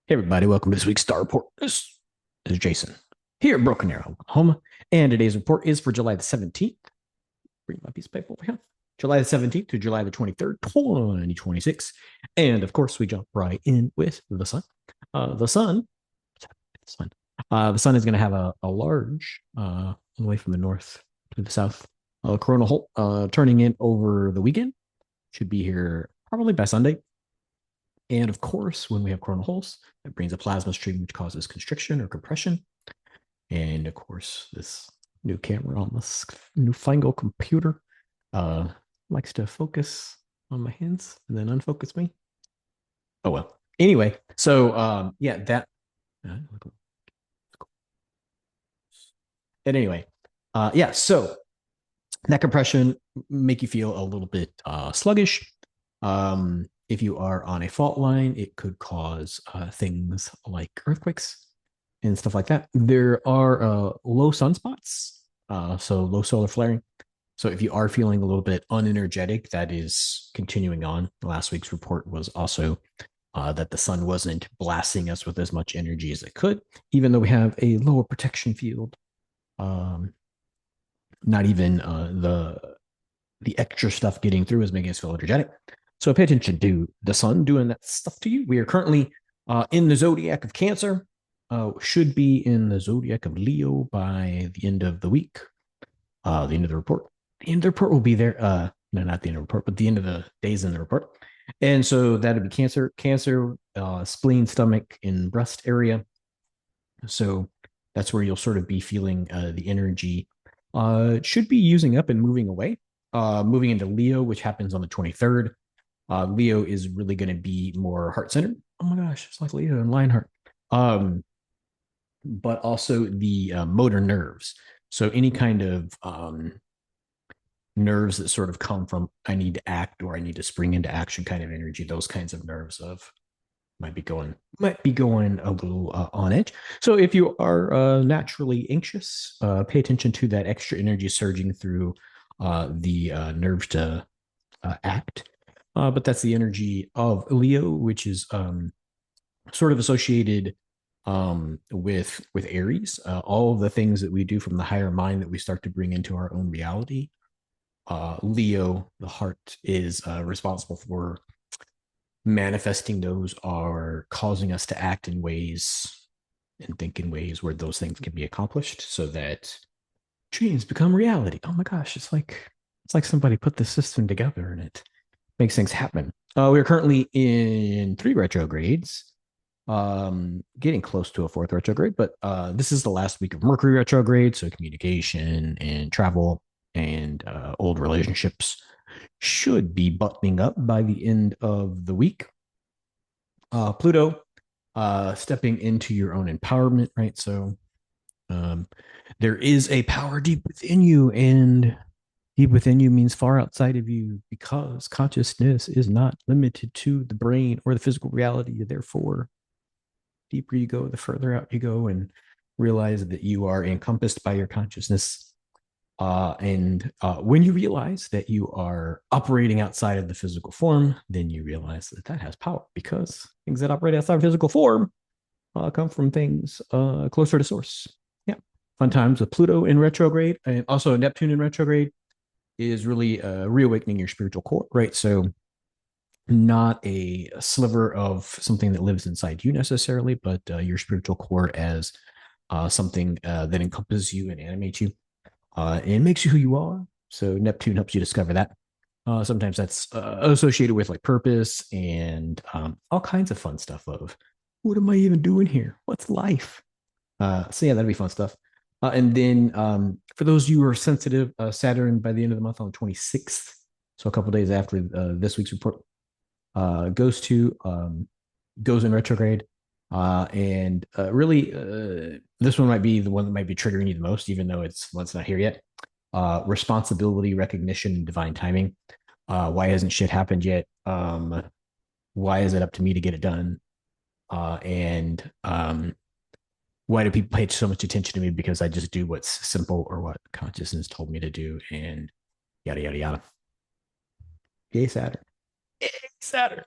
Hey, everybody, welcome to this week's Star Report. This is Jason here in Broken Arrow, Oklahoma. And today's report is for July the 17th. Bring my piece of paper over here. July the 17th to July the 23rd, 2026. And of course, we jump right in with the sun. The sun, the sun is going to have a large, all the way from the north to the south, coronal hole turning in over the weekend. Should be here probably by Sunday. And of course, when we have coronal holes, that brings a plasma stream, which causes constriction or compression. And of course, this new camera on this newfangled computer likes to focus on my hands and then unfocus me. Oh, well. Anyway, so yeah, that. And anyway, yeah, so that compression make you feel a little bit sluggish. If you are on a fault line, it could cause things like earthquakes and stuff like that. There are low sunspots, so low solar flaring. So if you are feeling a little bit unenergetic, that is continuing on. Last week's report was also that the sun wasn't blasting us with as much energy as it could, even though we have a lower protection field. Not even the extra stuff getting through is making us feel energetic. So pay attention to the sun doing that stuff to you. We are currently in the zodiac of Cancer. Should be in the zodiac of Leo by the end of the week. The end of the report. The end of the report will be there. No, not the end of the report, but the end of the days in the report. And so that'll be Cancer, spleen, stomach, and breast area. So that's where you'll sort of be feeling the energy. Should be using up and moving away. Moving into Leo, which happens on the 23rd. Leo is really going to be more heart centered. Oh my gosh, it's like Leo and Lionheart. But also the motor nerves. So any kind of nerves that sort of come from I need to act or I need to spring into action kind of energy. Those kinds of nerves of might be going a little on edge. So if you are naturally anxious, pay attention to that extra energy surging through the nerves to act. But that's the energy of Leo, which is sort of associated with Aries. All of the things that we do from the higher mind that we start to bring into our own reality. Leo, the heart, is responsible for manifesting those, are causing us to act in ways and think in ways where those things can be accomplished so that dreams become reality. Oh my gosh, it's like somebody put the system together and it makes things happen. We are currently in 3 retrogrades, getting close to a 4th retrograde, but this is the last week of Mercury retrograde, so communication and travel and old relationships should be buttoning up by the end of the week. Pluto stepping into your own empowerment, right? So there is a power deep within you, and deep within you means far outside of you, because consciousness is not limited to the brain or the physical reality. Therefore, deeper you go, the further out you go, and realize that you are encompassed by your consciousness. And when you realize that you are operating outside of the physical form, then you realize that that has power, because things that operate outside of physical form come from things closer to source. Yeah. Fun times with Pluto in retrograde, and also Neptune in retrograde is really reawakening your spiritual core, right? So not a sliver of something that lives inside you necessarily, but your spiritual core as something that encompasses you and animates you and makes you who you are. So Neptune helps you discover that. Sometimes that's associated with like purpose and all kinds of fun stuff of what am I even doing here? What's life? So yeah, that'd be fun stuff. And then for those of you who are sensitive, Saturn by the end of the month on the 26th, so a couple days after this week's report, goes in retrograde. And really, this one might be the one that might be triggering you the most, even though it's not here yet. Responsibility, recognition, and divine timing. Why hasn't shit happened yet? Why is it up to me to get it done? And why do people pay so much attention to me? Because I just do what's simple or what consciousness told me to do, and yada yada yada. Yay, Saturn. Saturn.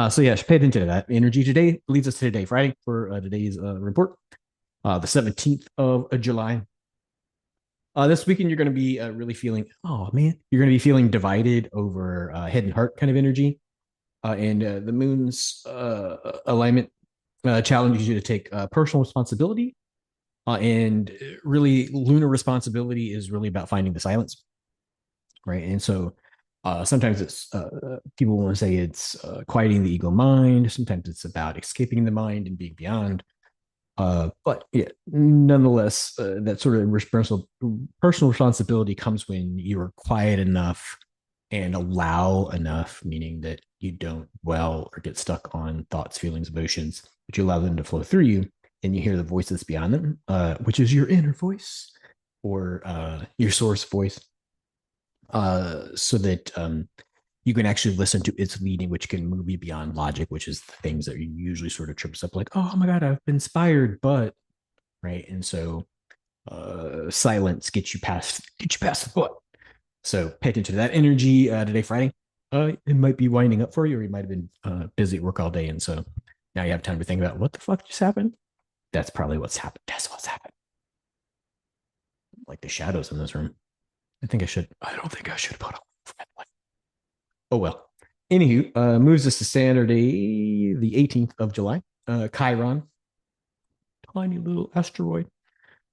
So yeah, pay attention to that energy. Today leads us to today, Friday, for today's report. The 17th of July. This weekend, you're going to be really feeling, oh man, you're going to be feeling divided over head and heart kind of energy. And the moon's alignment challenges you to take personal responsibility. And really, lunar responsibility is really about finding the silence, right? And so sometimes it's people want to say it's quieting the ego mind. Sometimes it's about escaping the mind and being beyond. But yeah, nonetheless, that sort of personal responsibility comes when you are quiet enough and allow enough, meaning that you don't dwell or get stuck on thoughts, feelings, emotions, but you allow them to flow through you and you hear the voices beyond them, which is your inner voice or your source voice, so that you can actually listen to its leading, which can move you beyond logic, which is the things that usually sort of trips up, like, oh my God, I've been inspired, but right. And so silence gets you past the foot. So pay attention to that energy today, Friday. It might be winding up for you, or you might have been busy at work all day. And so now you have time to think about what the fuck just happened. That's probably what's happened. That's what's happened. Like the shadows in this room. I don't think I should put on. Oh well. Anywho, moves us to Saturday, the 18th of July. Chiron, tiny little asteroid,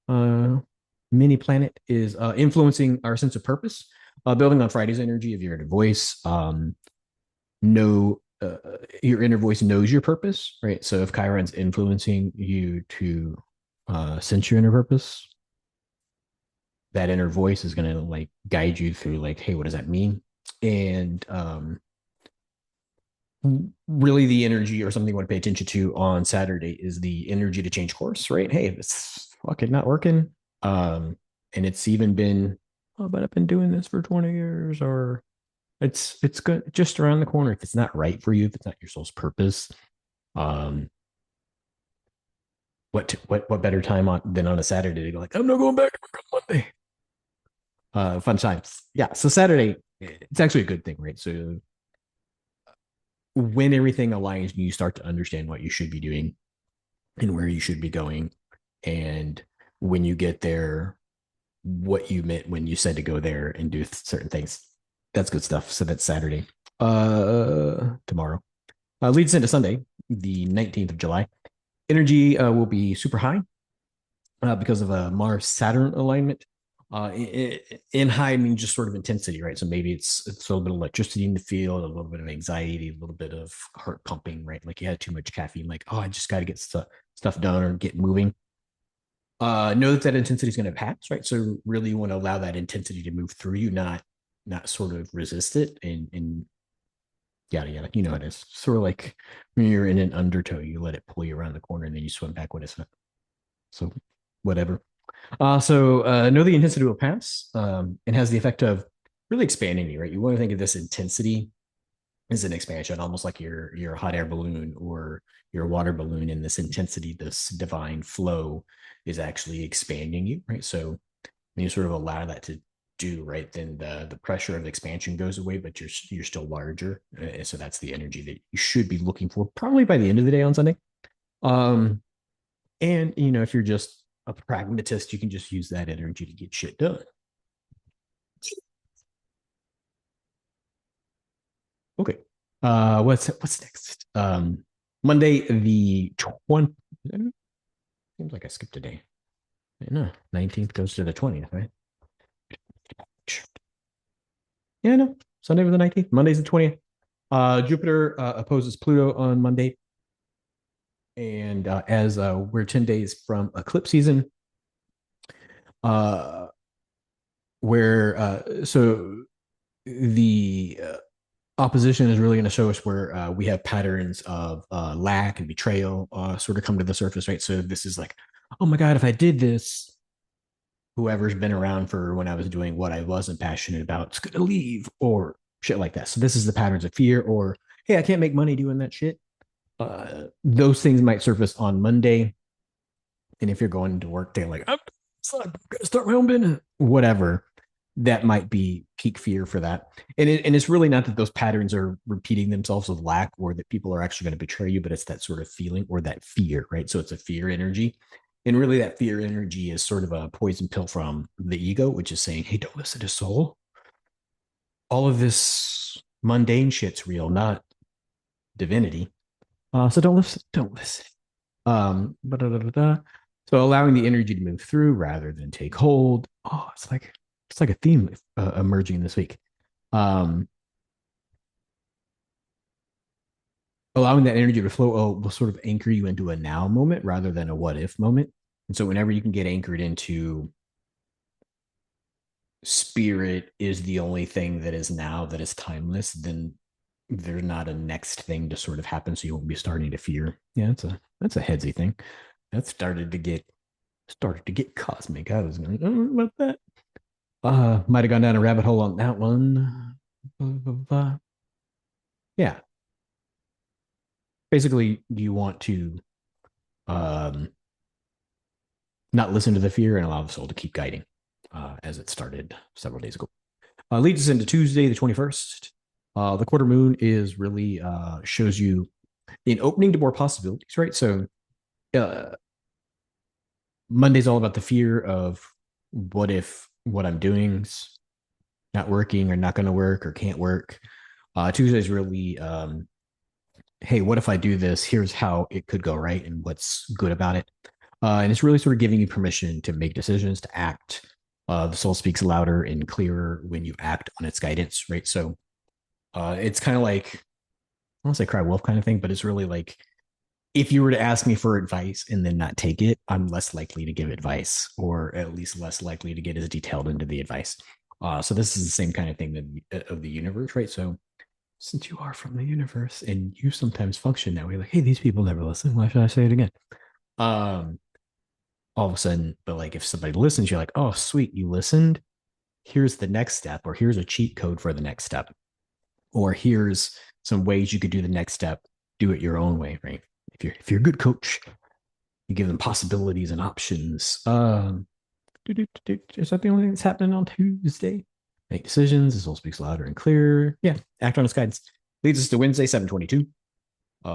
uh, mini planet, is influencing our sense of purpose. Building on Friday's energy of your inner voice. Know your inner voice knows your purpose, right? So if Chiron's influencing you to sense your inner purpose, that inner voice is going to like guide you through, like, hey, what does that mean? And really the energy or something you want to pay attention to on Saturday is the energy to change course, right? Hey, if it's fucking not working, and it's even been, oh, but I've been doing this for 20 years, or it's good just around the corner. If it's not right for you, if it's not your soul's purpose, um, what better time than on a Saturday to go like, I'm not going back to work on Monday. Fun times. Yeah. So Saturday, it's actually a good thing, right? So when everything aligns and you start to understand what you should be doing and where you should be going, and when you get there, what you meant when you said to go there and do certain things. That's good stuff. So that's Saturday. Tomorrow leads into Sunday, the 19th of July. Energy will be super high because of a Mars Saturn alignment. In high means just sort of intensity, right? So maybe it's a little bit of electricity in the field, a little bit of anxiety, a little bit of heart pumping, right? Like you had too much caffeine, like, oh, I just got to get stuff done or get moving. Know that intensity is going to pass, right? So really you want to allow that intensity to move through you, not sort of resist it, and yada yada. You know it is sort of like when you're in an undertow, you let it pull you around the corner and then you swim back when it's not. So whatever. So know the intensity will pass, and has the effect of really expanding you, right? You want to think of this intensity as an expansion, almost like your hot air balloon or your water balloon. And this intensity, this divine flow, is actually expanding you, right? So when you sort of allow that to do, right, then the pressure of expansion goes away, but you're still larger. So that's the energy that you should be looking for, probably by the end of the day on Sunday. Um, and if you're just a pragmatist, you can just use that energy to get shit done. Okay. What's next? Monday the 20th. Seems like I skipped a day. No, 19th goes to the 20th, right? Yeah, no. Sunday was the 19th. Monday's the 20th. Jupiter opposes Pluto on Monday. And as we're 10 days from eclipse season, uh, where so the opposition is really going to show us where we have patterns of lack and betrayal sort of come to the surface, right? So this is like, oh my God, if I did this, whoever's been around for when I was doing what I wasn't passionate about, it's going to leave, or shit like that. So this is the patterns of fear, or, hey, I can't make money doing that shit. Those things might surface on Monday. And if you're going to work day, like, I'm going to start my own business, whatever, that might be peak fear for that. And it's really not that those patterns are repeating themselves with lack or that people are actually going to betray you, but it's that sort of feeling or that fear, right? So it's a fear energy. And really, that fear energy is sort of a poison pill from the ego, which is saying, hey, don't listen to soul. All of this mundane shit's real, not divinity. So don't listen. Don't listen. So allowing the energy to move through rather than take hold. Oh, it's like a theme emerging this week. Um, allowing that energy to flow will sort of anchor you into a now moment rather than a what if moment. And so whenever you can get anchored into spirit is the only thing that is now, that is timeless, then there's not a next thing to sort of happen. So you won't be starting to fear. Yeah, that's a headsy thing. That started to get cosmic. I was going, oh, about that. Might have gone down a rabbit hole on that one. Yeah. Basically, you want to um not listen to the fear and allow the soul to keep guiding, as it started several days ago. Leads us into Tuesday, the 21st. The quarter moon is really shows you an opening to more possibilities, right? So uh, Monday's all about the fear of what if what I'm doing's not working or not going to work or can't work. Tuesday's really, hey, what if I do this? Here's how it could go right and what's good about it. And it's really sort of giving you permission to make decisions, to act. The soul speaks louder and clearer when you act on its guidance, right? So it's kind of like, I don't want to say cry wolf kind of thing, but it's really like if you were to ask me for advice and then not take it, I'm less likely to give advice, or at least less likely to get as detailed into the advice. So this is the same kind of thing of the universe, right? So since you are from the universe and you sometimes function that way, like, hey, these people never listen. Why should I say it again? Um, all of a sudden, but like if somebody listens, you're like, oh, sweet, you listened. Here's the next step, or here's a cheat code for the next step, or here's some ways you could do the next step. Do it your own way, right? If you're a good coach, you give them possibilities and options. Is that the only thing that's happening on Tuesday? Make decisions. The soul speaks louder and clearer. Yeah, act on its guidance. Leads us to Wednesday, 7/22,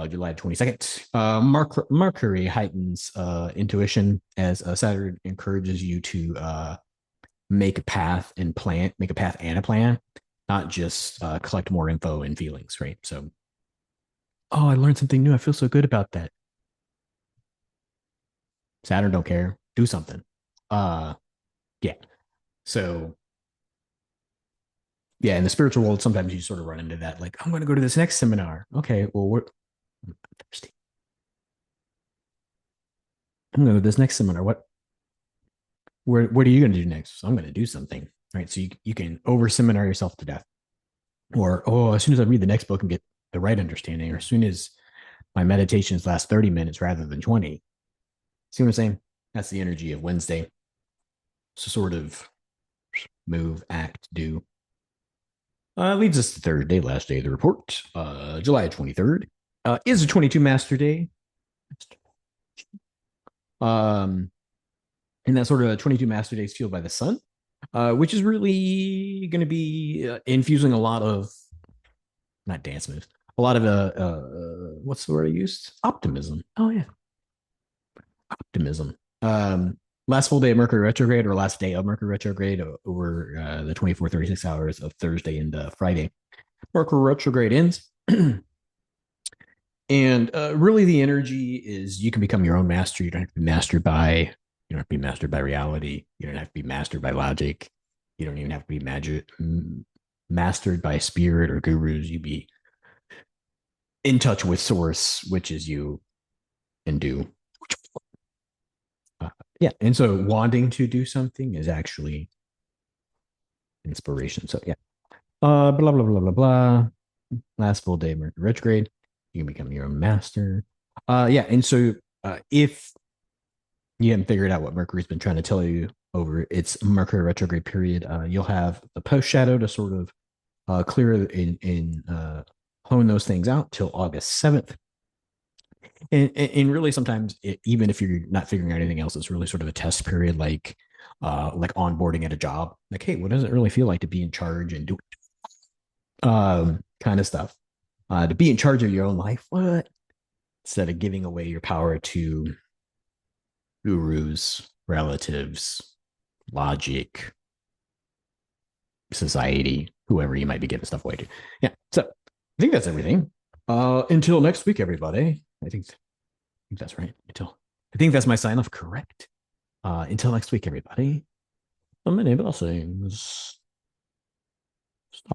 July 22nd. Mercury heightens intuition as Saturn encourages you to make a path and plan, make a path and a plan, not just collect more info and feelings, right? So, oh, I learned something new. I feel so good about that. Saturn don't care. Do something. Uh, yeah. So yeah, in the spiritual world, sometimes you sort of run into that. Like, I'm going to go to this next seminar. Okay, well, I'm thirsty. I'm going to this next seminar. What are you going to do next? So I'm going to do something, right? So you can over seminar yourself to death, or oh, as soon as I read the next book and get the right understanding, or as soon as my meditations last 30 minutes rather than 20. See what I'm saying? That's the energy of Wednesday. So sort of move, act, do. Leads us to Thursday, last day of the report, July 23rd. Is a 22 Master Day. Um, and that sort of 22 Master Days fueled by the sun, which is really going to be infusing a lot of, not dance moves, a lot of, what's the word I used? Optimism. Oh, yeah. Optimism. Last full day of Mercury retrograde, or last day of Mercury retrograde over the 24, 36 hours of Thursday into Friday. Mercury retrograde ends. And really, the energy is you can become your own master. You don't have to be mastered by. You don't have to be mastered by reality. You don't have to be mastered by logic. You don't even have to be mastered by spirit or gurus. You be in touch with source, which is you, and do. Yeah, and so wanting to do something is actually inspiration. So yeah, blah blah blah blah blah. Last full day Mercury retrograde. You can become your own master. Yeah, and so if you haven't figured out what Mercury's been trying to tell you over its Mercury retrograde period, you'll have the post shadow to sort of clear in hone those things out till August 7th. And really sometimes even if you're not figuring out anything else, it's really sort of a test period, like onboarding at a job. Like, hey, what does it really feel like to be in charge and do kind of stuff? To be in charge of your own life, what? Instead of giving away your power to gurus, relatives, logic, society, whoever you might be giving stuff away to. Yeah. So I think that's everything. Until next week, everybody. I think that's right. Until I think that's my sign off. Correct. Until next week, everybody. Many blessings. Stop.